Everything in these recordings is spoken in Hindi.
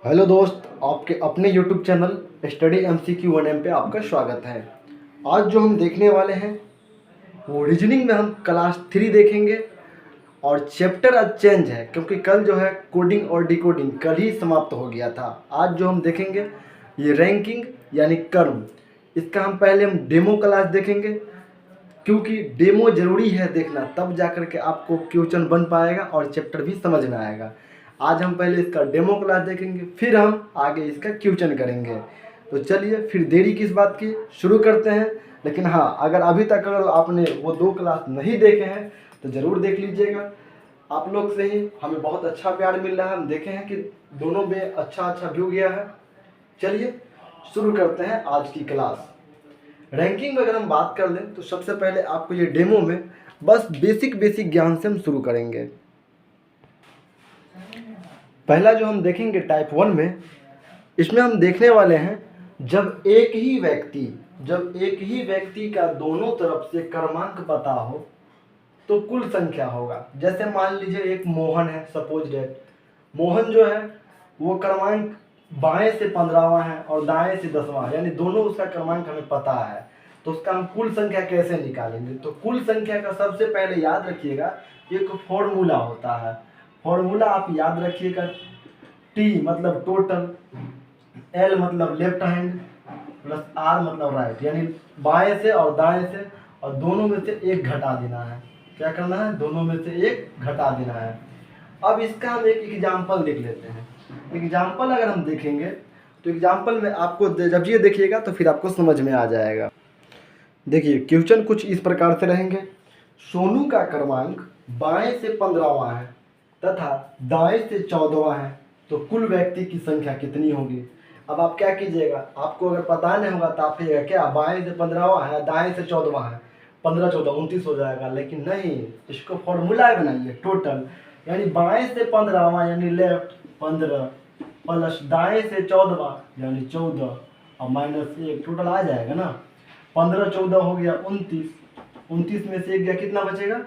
हेलो दोस्त, आपके अपने YouTube channel study MCQ 1M पे आपका स्वागत है। आज जो हम देखने वाले हैं वो रीजनिंग में हम क्लास 3 देखेंगे और चैप्टर आज चेंज है क्योंकि कल जो है कोडिंग और डिकोडिंग कल ही समाप्त हो गया था। आज जो हम देखेंगे ये रैंकिंग यानी कर्म, इसका हम डेमो क्लास देखेंगे क्योंकि डेमो ज़रूरी है देखना, तब जा कर के आपको क्वेश्चन बन पाएगा और चैप्टर भी समझ में आएगा। आज हम पहले इसका डेमो क्लास देखेंगे, फिर हम आगे इसका क्वेश्चन करेंगे। तो चलिए फिर देरी किस बात की, शुरू करते हैं। लेकिन हाँ, अगर अभी तक अगर आपने वो 2 क्लास नहीं देखे हैं तो ज़रूर देख लीजिएगा। आप लोग से ही हमें बहुत अच्छा प्यार मिल रहा है, हम देखे हैं कि दोनों में अच्छा व्यू गया है। चलिए शुरू करते हैं आज की क्लास। रैंकिंग में अगर हम बात कर लें तो सबसे पहले आपको ये डेमो में बस बेसिक ज्ञान से हम शुरू करेंगे। पहला जो हम देखेंगे टाइप 1 में, इसमें हम देखने वाले हैं जब एक ही व्यक्ति का दोनों तरफ से क्रमांक पता हो तो कुल संख्या होगा। जैसे मान लीजिए एक मोहन है, सपोज डेट मोहन जो है वो क्रमांक बाएं से 15वां है और दाएं से 10वां है, यानी दोनों उसका क्रमांक हमें पता है। तो उसका हम कुल संख्या कैसे निकालेंगे? तो कुल संख्या का सबसे पहले याद रखिएगा एक फॉर्मूला होता है। फॉर्मूला आप याद रखिएगा, टी मतलब टोटल, एल मतलब लेफ्ट हैंड, प्लस आर मतलब राइट, यानी बाएं से और दाएं से, और दोनों में से एक घटा देना है। क्या करना है? दोनों में से एक घटा देना है। अब इसका हम एक एग्जाम्पल देख लेते हैं। एग्जाम्पल अगर हम देखेंगे तो एग्जाम्पल में आपको जब ये देखिएगा तो फिर आपको समझ में आ जाएगा। देखिए क्वेश्चन कुछ इस प्रकार से रहेंगे। सोनू का क्रमांक बाएं से 15वां है तथा दाएं से 14वां है, तो कुल व्यक्ति की संख्या कितनी होगी? अब आप क्या कीजिएगा, आपको अगर पता नहीं होगा तो आप कहिएगा क्या बाएं से 15वां है दाएं से 14वां है, 15 14 29 हो जाएगा। लेकिन नहीं, इसको फॉर्मूला बनाइए टोटल, यानी बाएं से 15वां यानी लेफ्ट 15 प्लस दाएं से 14वां यानी 14 और माइनस 1, टोटल आ जाएगा ना। 15 14 हो गया 29, 29 में से 1 गया, कितना बचेगा?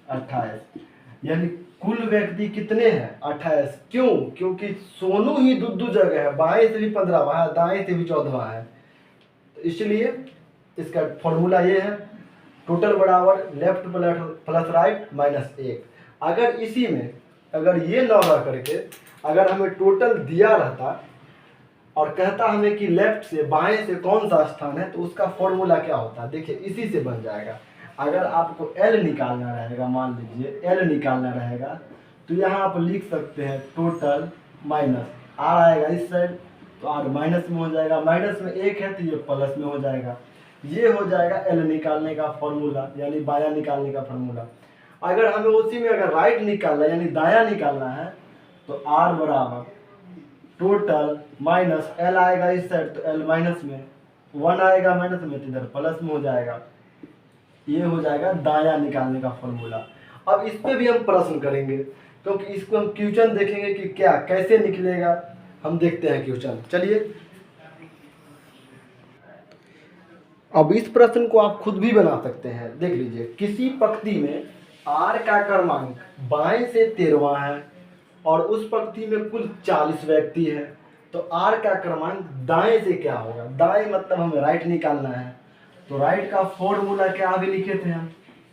28। यानी कुल व्यक्ति कितने हैं? 28। क्यों? क्योंकि सोनू ही दो जगह है, बाएं से भी 15वां है दाएं से भी 14वां है। तो इसलिए इसका फॉर्मूला ये है, टोटल बराबर लेफ्ट प्लस राइट माइनस 1। अगर इसी में अगर ये न रह करके अगर हमें टोटल दिया रहता और कहता हमें कि लेफ्ट से बाएं से कौन सा स्थान है, तो उसका फॉर्मूला क्या होता? देखिए इसी से बन जाएगा। अगर आपको एल निकालना रहेगा, मान लीजिए एल निकालना रहेगा, तो यहाँ आप लिख सकते हैं टोटल माइनस आर आएगा इस साइड, तो आर माइनस में हो जाएगा, माइनस में 1 है तो ये प्लस में हो जाएगा। ये हो जाएगा एल निकालने का फॉर्मूला, यानी बायां निकालने का फॉर्मूला। अगर हमें उसी में अगर राइट निकालना यानी दायां निकालना है, तो आर बराबर टोटल माइनस एल आएगा इस साइड, तो एल माइनस में 1 आएगा, माइनस में तो इधर प्लस में हो जाएगा। ये हो जाएगा दायां निकालने का फॉर्मूला। अब इस पे भी हम प्रश्न करेंगे क्योंकि इसको हम क्वेश्चन देखेंगे कि क्या कैसे निकलेगा। हम देखते हैं क्वेश्चन, चलिए। अब इस प्रश्न को आप खुद भी बना सकते हैं, देख लीजिए। किसी पंक्ति में आर का क्रमांक बाएं से 13वां है और उस पंक्ति में कुल 40 व्यक्ति है, तो आर का क्रमांक दाएं से क्या होगा? दाएं मतलब हमें राइट निकालना है, तो राइट का फॉर्मूला क्या अभी लिखे थे हम?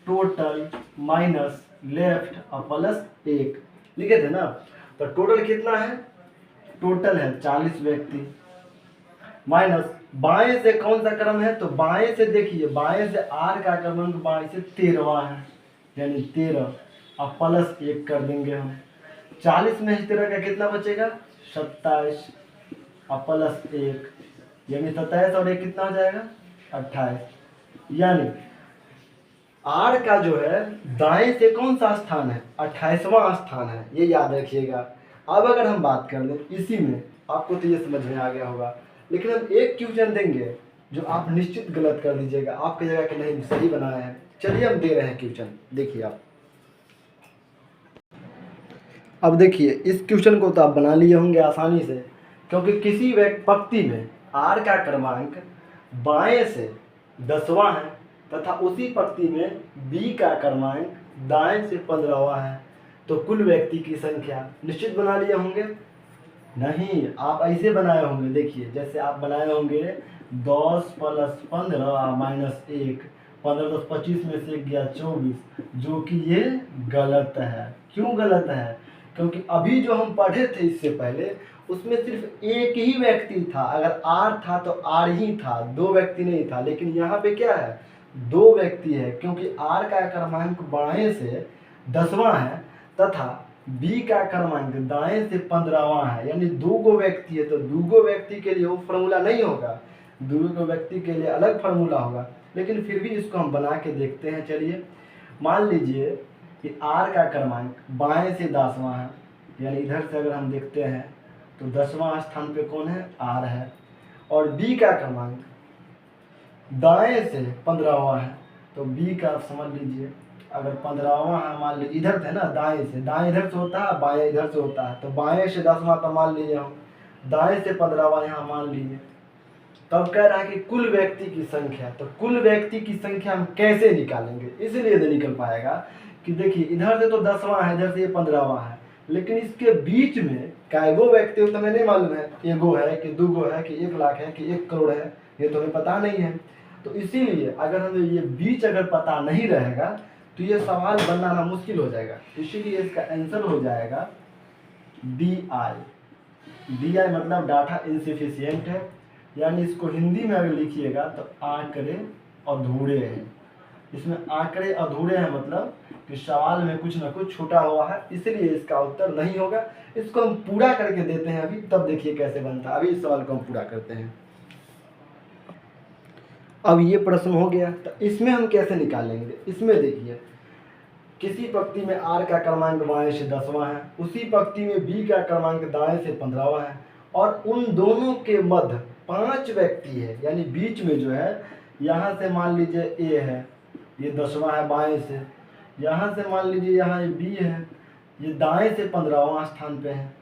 टोटल माइनस लेफ्ट और प्लस 1 लिखे थे ना। तो टोटल कितना है? टोटल है 40 व्यक्ति, माइनस बाएं से कौन सा क्रम है? तो बाएं से देखिए, बाएं से आर का क्रमांक बाएं से 13वां है, यानी 13 और प्लस 1 कर देंगे हम। 40 में इस तरह का कितना बचेगा? 27 और प्लस 1, यानी 27 और 1 कितना हो जाएगा? 28। यानी आर का जो है दाएं से कौन सा स्थान है? 28वां स्थान है, ये याद रखिएगा। अब अगर हम बात कर लें इसी में, आपको तो ये समझ में आ गया होगा, लेकिन हम एक क्वेश्चन देंगे जो आप निश्चित गलत कर दीजिएगा, आपकी जगह के नहीं सही बनाया है। चलिए हम दे रहे हैं क्वेश्चन, देखिए आप। अब देखिए इस क्वेश्चन को तो आप बना लिए होंगे आसानी से, क्योंकि किसी पंक्ति में आर का क्रमांक बाएं से 10वां है तथा उसी पंक्ति में बी का क्रमांक दाएं से 15वां है, तो कुल व्यक्ति की संख्या निश्चित बना लिए होंगे। नहीं, आप ऐसे बनाए होंगे, देखिए जैसे आप बनाए होंगे 10 + 15 - 1, 15 + 10 25 में से गया 24, जो कि ये गलत है। क्यों गलत है? क्योंकि अभी जो हम पढ़े थे इससे पहले, उसमें सिर्फ एक ही व्यक्ति था। अगर आर था तो आर ही था, दो व्यक्ति नहीं था। लेकिन यहाँ पे क्या है, दो व्यक्ति है, क्योंकि आर का क्रमांक बाएं से 10वां है तथा बी का क्रमांक दाएं से 15वां है, यानी दो गो व्यक्ति है। तो दो गो व्यक्ति के लिए वो फॉर्मूला नहीं होगा, दो गो व्यक्ति के लिए अलग फार्मूला होगा। लेकिन फिर भी इसको हम बना के देखते हैं। चलिए, मान लीजिए कि आर का क्रमांक बाएं से 10वां है, यानी इधर से अगर हम देखते हैं तो 10वां स्थान पे कौन है, आर है। और बी का क्रमांक दाएं से 15वां है, तो बी का आप समझ लीजिए, अगर 15वां है, मान लीजिए इधर थे ना, दाएं से, दाएं इधर से होता है, बाएं इधर से होता है, तो बाएं से 10वां तो मान लीजिए हम, दाएं से 15वां यहाँ मान लीजिए। तब कह रहा है कि कुल व्यक्ति की संख्या, तो कुल व्यक्ति की संख्या हम कैसे निकालेंगे, इसलिए नहीं निकल पाएगा कि देखिए इधर से तो 10वां है, इधर से ये 15वां है, लेकिन इसके बीच में कैगो व्यक्ति हो तो हमें नहीं मालूम है, एगो है कि दूगो है कि 1 लाख है कि 1 करोड़ है, ये तो हमें पता नहीं है। तो इसीलिए अगर हमें ये बीच अगर पता नहीं रहेगा तो ये सवाल बनाना मुश्किल हो जाएगा। इसीलिए इसका आंसर हो जाएगा डी आई मतलब डाटा इनसफिशिएंट है, यानी इसको हिंदी में अगर लिखिएगा तो आंकड़े अधूरे हैं। इसमें आंकड़े अधूरे हैं मतलब कि सवाल में कुछ ना कुछ छूटा हुआ है, इसलिए इसका उत्तर नहीं होगा। इसको हम पूरा करके देते हैं अभी, तब देखिए कैसे बनता है। अभी इस सवाल को हम पूरा करते हैं। अब ये प्रश्न हो गया, तो इसमें हम कैसे निकालेंगे। इसमें देखिए, किसी पंक्ति में आर का क्रमांक बाएं से 10वां है, उसी पंक्ति में बी का क्रमांक दाएं से 15वां है, और उन दोनों के मध्य 5 व्यक्ति है, यानी बीच में जो है, यहाँ से मान लीजिए ए है, ये 10वां है बाएं से, यहाँ से मान लीजिए यहाँ ये बी है, ये दाएं से 15वां स्थान पे है,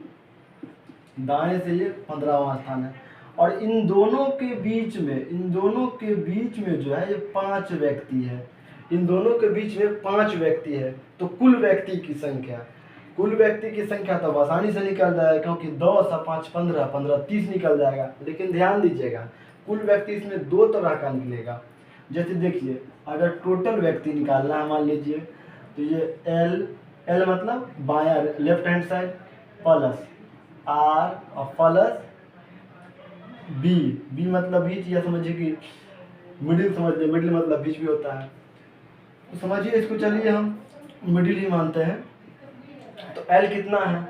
दाएं से ये 15वां स्थान है, और इन दोनों के बीच में जो है ये 5 व्यक्ति है, इन दोनों के बीच में 5 व्यक्ति है। तो कुल व्यक्ति की संख्या तो आसानी से निकल जाएगा, क्योंकि 10 और 5 15, 15 30 निकल जाएगा। लेकिन ध्यान दीजिएगा, कुल व्यक्ति इसमें दो तरह का निकलेगा। जैसे देखिए, अगर टोटल व्यक्ति निकालना है मान लीजिए, तो ये एल मतलब बायां left hand side, plus R और प्लस बी मतलब बीच, या समझिए कि मिडिल, समझिए मिडिल मतलब बीच भी होता है, तो समझिए इसको, चलिए हम मिडिल ही मानते हैं। तो एल कितना है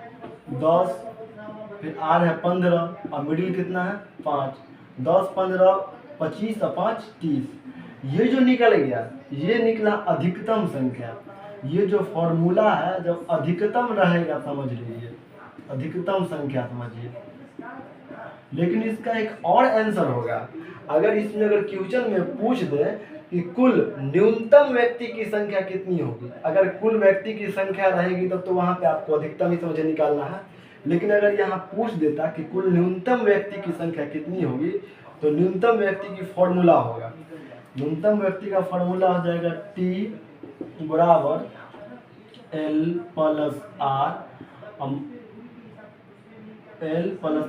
10, फिर आर है 15 और मिडिल कितना है 5, 10 15 25 और 5 30। ये जो निकल गया, ये निकला अधिकतम संख्या। ये जो फॉर्मूला है जब अधिकतम रहेगा, समझ लीजिए अधिकतम संख्या समझिए। लेकिन इसका एक और आंसर होगा, अगर इसमें अगर क्वेश्चन में पूछ दे कि कुल न्यूनतम व्यक्ति की संख्या कितनी होगी, अगर कुल व्यक्ति की संख्या रहेगी तब तो वहां पे आपको अधिकतम ही समझे निकालना है। लेकिन अगर यहाँ पूछ देता कि कुल न्यूनतम व्यक्ति की संख्या कितनी होगी, तो न्यूनतम व्यक्ति की फॉर्मूला होगा, न्यूनतम व्यक्ति का फॉर्मूला हो जाएगा टी बराबर L plus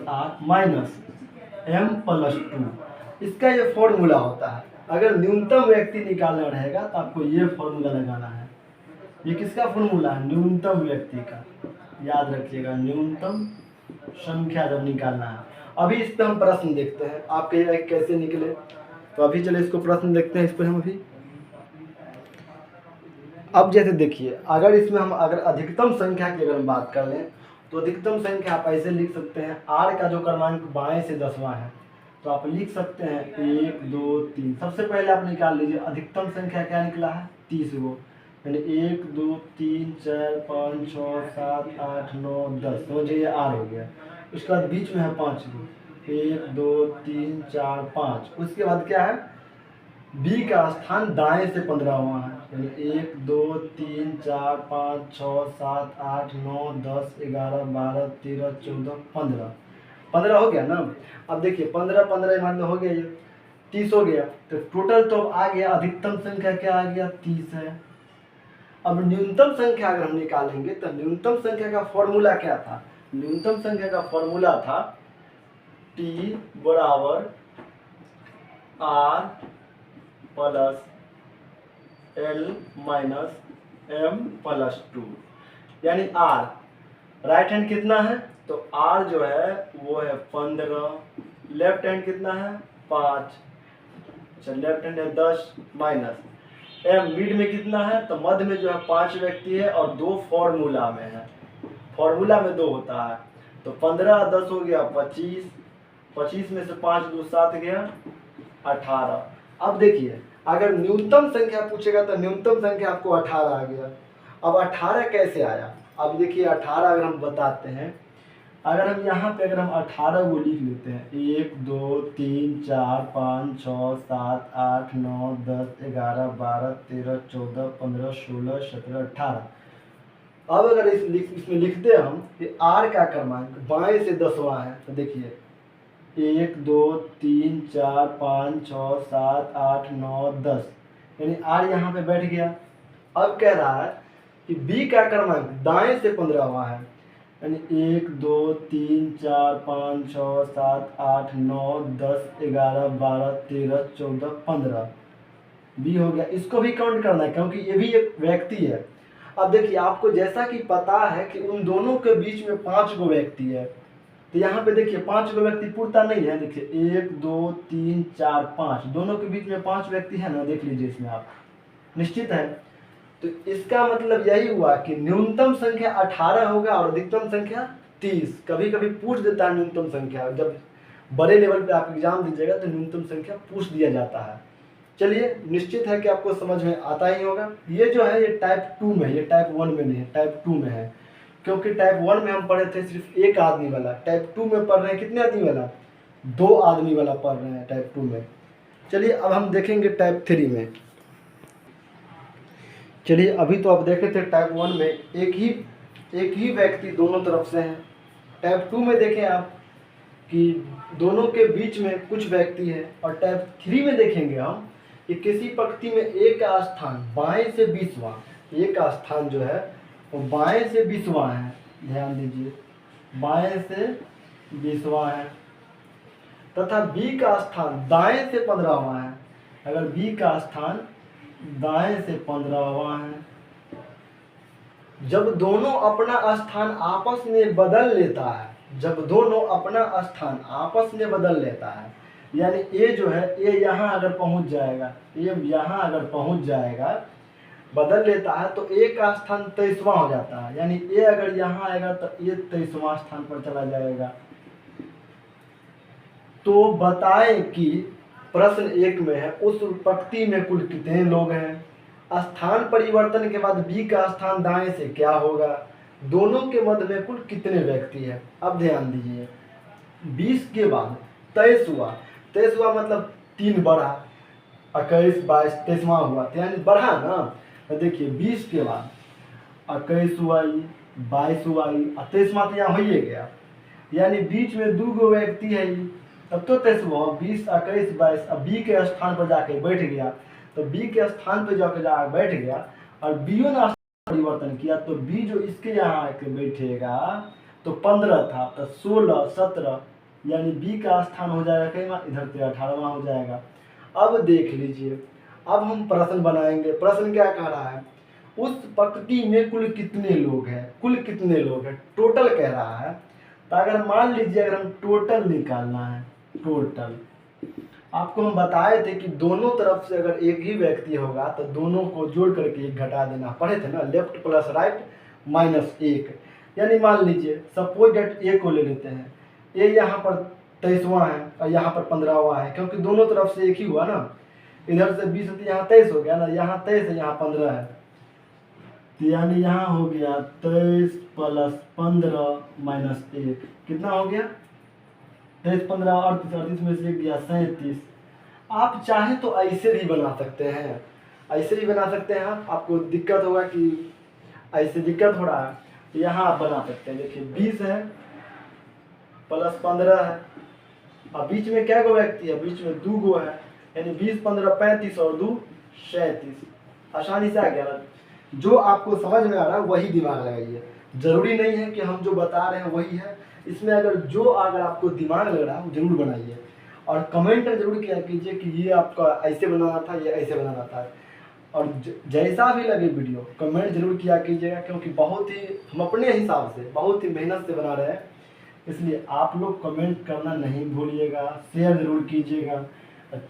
R minus M plus 2। इसका ये फॉर्मूला होता है। अगर न्यूनतम व्यक्ति निकालना रहेगा तो आपको ये फॉर्मूला लगाना है। ये किसका फॉर्मूला है, न्यूनतम व्यक्ति का, याद रखिएगा, न्यूनतम संख्या जब निकालना है। अभी इस पर हम प्रश्न देखते हैं, आपके कैसे निकले। तो अभी चले इसको प्रश्न देखते हैं, इस पर हम अभी। अब जैसे देखिए, अगर इसमें हम अगर अधिकतम संख्या की अगर हम बात कर लें, तो अधिकतम संख्या आप ऐसे लिख सकते हैं, आर का जो क्रमांक बाएं से 10वां है, तो आप लिख सकते हैं 1 2 3। सबसे पहले आप निकाल लीजिए अधिकतम संख्या क्या निकला है 30 गो, यानी 1 2 3 4 5 6 7 8 9 10, समझिए ये आर हो गया। उसके बाद बीच में है 5 गो, 1 2 3 4 5। उसके बाद क्या है, बी का स्थान दाएं से 15वां है, यानी 1 2 3 4 5 6 7 8 9 10 11 12 13 14 15 हो गया ना। अब देखिए 15 15 मतलब हो गया, ये 30 हो गया। तो टोटल तो आ गया, अधिकतम संख्या क्या आ गया 30 है। अब न्यूनतम संख्या अगर हम निकालेंगे तो न्यूनतम संख्या का फॉर्मूला क्या था, न्यूनतम संख्या का फॉर्मूला था T बराबर R plus L minus M plus 2, यानी R राइट हैंड कितना है, तो R जो है वो है 15, लेफ्ट हैंड कितना है 5, अच्छा लेफ्ट हैंड है 10 माइनस M मिड में कितना है, तो मध्य में जो है 5 व्यक्ति है और 2 फॉर्मूला में है, फॉर्मूला में 2 होता है, तो 15 10 हो गया 25, 25 में से 5 2 7 गया 18। अब देखिए अगर न्यूनतम संख्या पूछेगा तो न्यूनतम संख्या आपको 18 आ गया। अब 18 कैसे आया, अब देखिए 18 अगर हम बताते हैं, अगर हम यहाँ पे अगर हम 18 को लिख लेते हैं 1 2 3 4 5 6 7 8 9 10 11 12 13 14 15 16 17 18। अब अगर इसमें लिखते हैं हम कि आर का क्रमांक बाएं से 10वां है, तो देखिए 1 2 3 4 5 6 7 8 9 10, यानी आर यहाँ पे बैठ गया। अब कह रहा है कि बी का क्रमांक दाएं से 15वां है, यानी 1 2 3 4 5 6 7 8 9 10 11 12 13 14 15, बी हो गया। इसको भी काउंट करना है क्योंकि ये भी एक व्यक्ति है। अब देखिए आपको जैसा कि पता है कि उन दोनों के बीच में 5 गो व्यक्ति है, तो यहाँ पे देखिए 5 गो व्यक्ति पूर्णता नहीं है, देखिए 1 2 3 4 5, दोनों के बीच में 5 व्यक्ति है ना, देख लीजिए इसमें आप निश्चित है। तो इसका मतलब यही हुआ कि न्यूनतम संख्या 18 होगा और अधिकतम संख्या 30। कभी कभी पूछ देता है न्यूनतम संख्या, जब बड़े लेवल पे आप एग्जाम दीजिएगा तो न्यूनतम संख्या पूछ दिया जाता है। चलिए निश्चित है कि आपको समझ में आता ही होगा। ये जो है ये टाइप 2 में, ये टाइप 1 में नहीं है, टाइप 2 में है, क्योंकि टाइप 1 में हम पढ़े थे सिर्फ एक आदमी वाला, टाइप 2 में पढ़ रहे हैं कितने आदमी वाला, 2 आदमी वाला पढ़ रहे हैं टाइप 2 में। चलिए अब हम देखेंगे टाइप 3 में। चलिए अभी तो आप देखे थे टाइप 1 में एक ही व्यक्ति दोनों तरफ से हैं। टाइप 2 में देखें आप कि दोनों के बीच में कुछ व्यक्ति है, और टाइप 3 में देखेंगे हम कि किसी पंक्ति में एक का स्थान बाएं से 20वां, एक का स्थान जो है वो बाएं से 20वां है, ध्यान दीजिए बाएं से 20वां है, तथा बी का स्थान दाएं से 15वां है। अगर बी का स्थान दाएं से 15वां है, जब दोनों अपना स्थान आपस में बदल लेता है, जब दोनों अपना स्थान आपस में बदल लेता है, यानी ए जो है ए यहाँ अगर पहुंच जाएगा, ए यहाँ अगर पहुंच जाएगा बदल लेता है, तो ए का स्थान 23वां हो जाता है, यानी ए अगर यहाँ आएगा तो ये 23वां स्थान पर चला जाएगा। तो बताएं कि प्रश्न 1 में है उस पंक्ति में कुल कितने लोग हैं, स्थान परिवर्तन के बाद बी का स्थान दाएं से क्या होगा, दोनों के मध्य में कुल कितने व्यक्ति हैं। अब ध्यान दीजिए 20 के बाद 23 हुआ, 23 हुआ मतलब 3 बढ़ा, 21 22 23वां हुआ, यानी बढ़ा ना। तो देखिए 20 के बाद 21 हुआ, 22 हुआ, 23वां तो यहाँ हो ही गया, यानी बीच में 2 गो व्यक्ति है, तब तो 23 हुआ, 20 21 22। अब बी के स्थान पर जाके बैठ गया, तो बी के स्थान पर जाकर बैठ गया और बीओ ने परिवर्तन किया, तो बी जो इसके यहाँ आके बैठेगा तो 15 था तो 16 17, यानी बी का स्थान हो जाएगा कहीं इधर से 18वां हो जाएगा। अब देख लीजिए, अब हम प्रश्न बनाएंगे। प्रश्न क्या कह रहा है, उस पंक्ति में कुल कितने लोग हैं, कुल कितने लोग हैं, टोटल कह रहा है। तो अगर मान लीजिए अगर हम टोटल निकालना है, टोटल आपको हम बताए थे कि दोनों तरफ से अगर एक ही व्यक्ति होगा तो दोनों को जोड़ करके एक घटा देना, पढ़े थे ना, लेफ्ट प्लस राइट माइनस 1। यानी मान लीजिए सपोज डेट ए को ले लेते हैं, ए यहाँ पर 23वां है और यहाँ पर 15वां है, क्योंकि दोनों तरफ से एक ही हुआ ना, इधर से 20 तो यहाँ 23 हो गया ना, यहाँ 23 है यहाँ 15 है, तो यानी यहाँ हो गया 23 प्लस 15 माइनस 1, कितना हो गया 23 15 38, 38 में से गया 37। आप चाहे तो ऐसे भी बना सकते हैं, ऐसे भी बना सकते हैं आप, आपको दिक्कत होगा कि ऐसे दिक्कत हो रहा है, यहाँ आप बना सकते हैं। देखिए 20 है प्लस 15 है, अब बीच में क्या गो व्यक्ति है, बीच में 2 गो है, यानी 20 15 35 और 2 37। आसानी से आ गया ना, जो आपको समझ में आ रहा है वही दिमाग लगाइए। ज़रूरी नहीं है कि हम जो बता रहे हैं वही है। इसमें अगर आपको दिमाग लग रहा है वो ज़रूर बनाइए, और कमेंट में ज़रूर किया कीजिए कि ये आपका ऐसे बनाना था, ये ऐसे बनाना था। और जैसा भी लगे वीडियो कमेंट जरूर किया कीजिएगा, क्योंकि बहुत ही हम अपने हिसाब से बहुत ही मेहनत से बना रहे हैं, इसलिए आप लोग कमेंट करना नहीं भूलिएगा, शेयर जरूर कीजिएगा।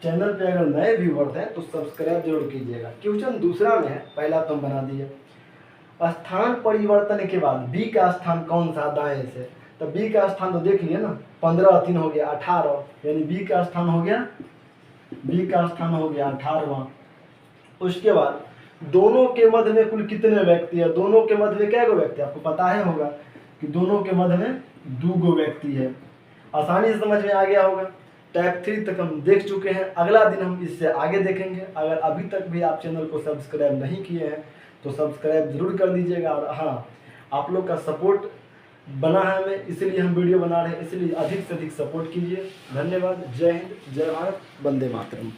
चैनल पे अगर नए व्यूवर्स हैं तो सब्सक्राइब जरूर कीजिएगा। क्वेश्चन दूसरा में है, पहला तो हम बना दिए। स्थान परिवर्तन के बाद बी का स्थान कौन सा दाएं से, तो बी का स्थान तो देख लिए ना, 15 3 हो गया 18, यानी बी का स्थान हो गया 18वां। उसके बाद दोनों के मध्य में कुल कितने व्यक्ति है, दोनों के मध्य में क्या गो व्यक्ति, आपको पता है होगा कि दोनों के मध्य में 2 गो व्यक्ति है। आसानी से समझ में आ गया होगा। टाइप 3 तक हम देख चुके हैं, अगला दिन हम इससे आगे देखेंगे। अगर अभी तक भी आप चैनल को सब्सक्राइब नहीं किए हैं तो सब्सक्राइब जरूर कर दीजिएगा। और हाँ, आप लोग का सपोर्ट बना है हमें, इसलिए हम वीडियो बना रहे हैं, इसलिए अधिक से अधिक सपोर्ट कीजिए। धन्यवाद। जय हिंद, जय भारत, वंदे मातरम।